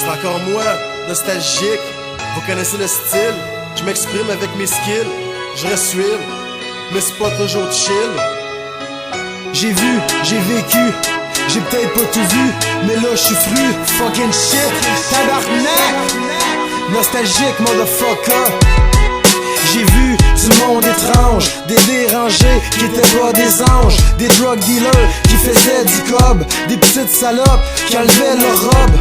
C'est encore moi, nostalgique. Vous connaissez le style. Je m'exprime avec mes skills. Je reste real, mais c'est pas toujours chill. J'ai vu, j'ai vécu, j'ai peut-être pas tout vu, mais là j'suis fru, fucking shit, tabarnak. Nostalgique, motherfucker. J'ai vu du monde étrange, des dérangés qui étaient pas des anges, des drug dealers qui faisaient du cob, des petites salopes qui enlevaient leur robe,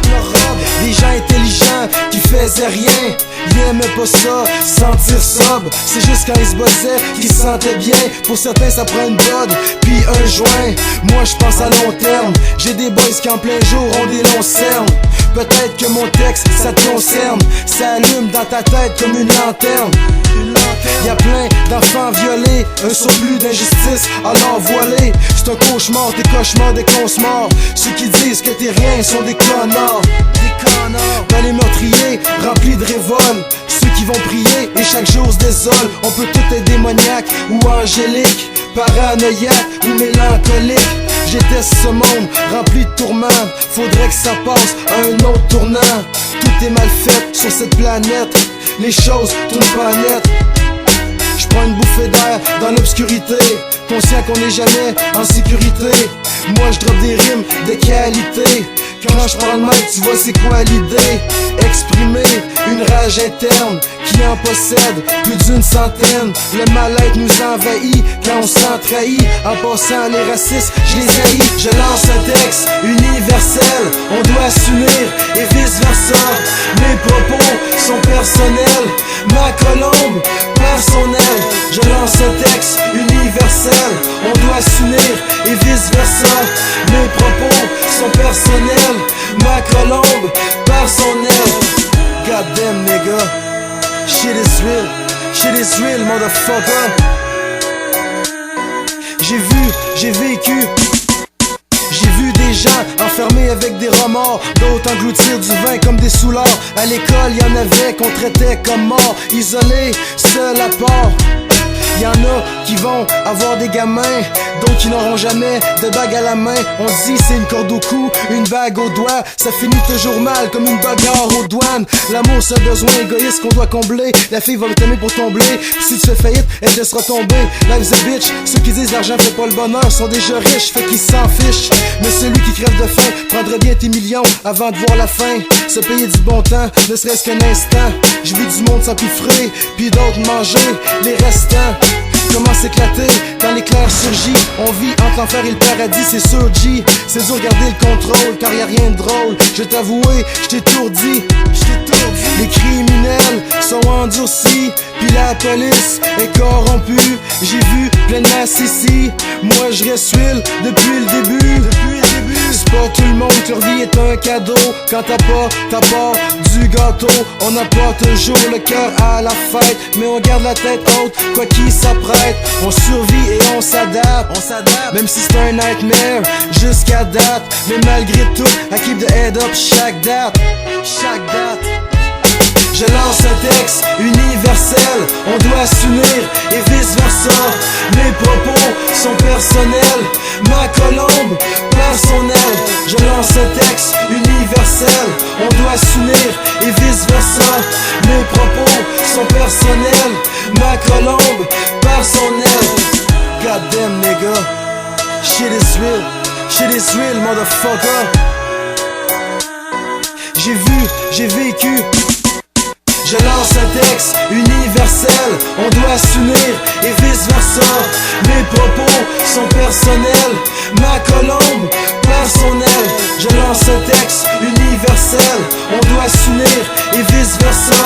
des gens intelligents qui faisaient rien. Ils aimaient pas ça, sentir sobre. C'est juste quand ils se bossaient qu'ils se sentaient bien. Pour certains ça prend une bud, puis un joint. Moi je pense à long terme. J'ai des boys qui en plein jour ont des longs cernes. Peut-être que mon texte ça te concerne. Ça allume dans ta tête comme une lanterne. Y'a plein d'enfants violés, un surplus d'injustice, alors voilé. C'est un cauchemar, des cauchemars, des cauchemars. Ceux qui disent que t'es rien sont des connards. Dans les meurtriers, remplis de révolte. Ceux qui vont prier et chaque jour se désolent. On peut tout être démoniaque ou angélique, paranoïaque ou mélancolique. Je déteste ce monde rempli de tourments. Faudrait que ça passe à un autre tournant. Tout est mal fait sur cette planète. Les choses tournent pas net. J'prends une bouffée d'air dans l'obscurité, conscient qu'on n'est jamais en sécurité. Moi j'droppe des rimes de qualité. Quand je prends le mic, tu vois c'est quoi l'idée? Exprimer une rage interne qui en possède plus d'une centaine. Le mal-être nous envahit quand on s'en trahit. En passant les racistes, je les haïs. Je lance un texte universel, on doit s'unir et vice versa. Mes propos sont personnels, ma colombe personnelle. Je lance un texte universel, on doit s'unir et vice versa. Mes propos sont personnels, ma colombe personnelle. Goddamn nigga, shit is real motherfucker. J'ai vu, j'ai vécu. J'ai vu des gens enfermés avec des remords, d'autres engloutir du vin comme des soulards. À l'école y'en avait qu'on traitait comme morts, isolés, seuls à part. Y'en a qui vont avoir des gamins, d'autres qui n'auront jamais de bague à la main. On dit c'est une corde au cou, une bague au doigt. Ça finit toujours mal comme une bagarre aux douanes. L'amour c'est un besoin égoïste qu'on doit combler. La fille va t'aimer pour tomber, puis si tu fais faillite, elle te laissera tomber. Life's a bitch, ceux qui disent l'argent fait pas le bonheur sont déjà riches, fait qu'ils s'en fichent. Mais celui qui crève de faim prendrait bien tes millions avant de voir la fin. Se payer du bon temps, ne serait-ce qu'un instant. J'ai vu du monde s'empiffrer, puis d'autres manger les restants. Comment s'éclater quand l'éclair surgit? On vit entre l'enfer et le paradis, c'est sûr G. C'est dur garder le contrôle car y'a rien de drôle. Je vais t'avouer, je t'étourdis. Les criminels sont endurcis, puis la police est corrompue. J'ai vu plein de masse ici, moi je reste real depuis le début. C'est pas tout le monde que leur vie est un cadeau. Quand t'as pas ta part du gâteau, on n'a pas toujours le cœur à la fête, mais on garde la tête haute, quoi qu'il s'apprête. On survit et on s'adapte, même si c'est un nightmare jusqu'à date. Mais malgré tout, I keep the head up chaque date. Je lance un texte universel, on doit s'unir et vice versa. Mes propos sont personnels, ma colombe personnelle. Je lance un texte universel, on doit s'unir et vice versa. Mes propos sont personnels, ma colombe personnelle. Goddamn nigga, shit is real motherfucker. J'ai vu, j'ai vécu. Je lance un texte universel, on doit s'unir et vice versa. Mes propos sont personnels, ma colombe personnelle. Je lance un texte universel, on doit s'unir et vice versa.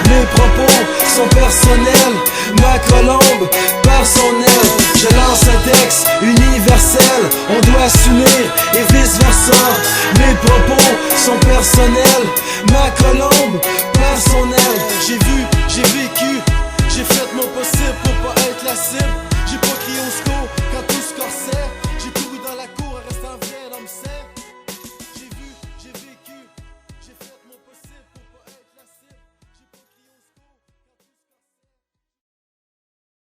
Mes propos sont personnels, ma colombe personnelle. Je lance un texte universel, on doit s'unir et vice versa. Mes propos sont personnels, ma colombe personnelle. J'ai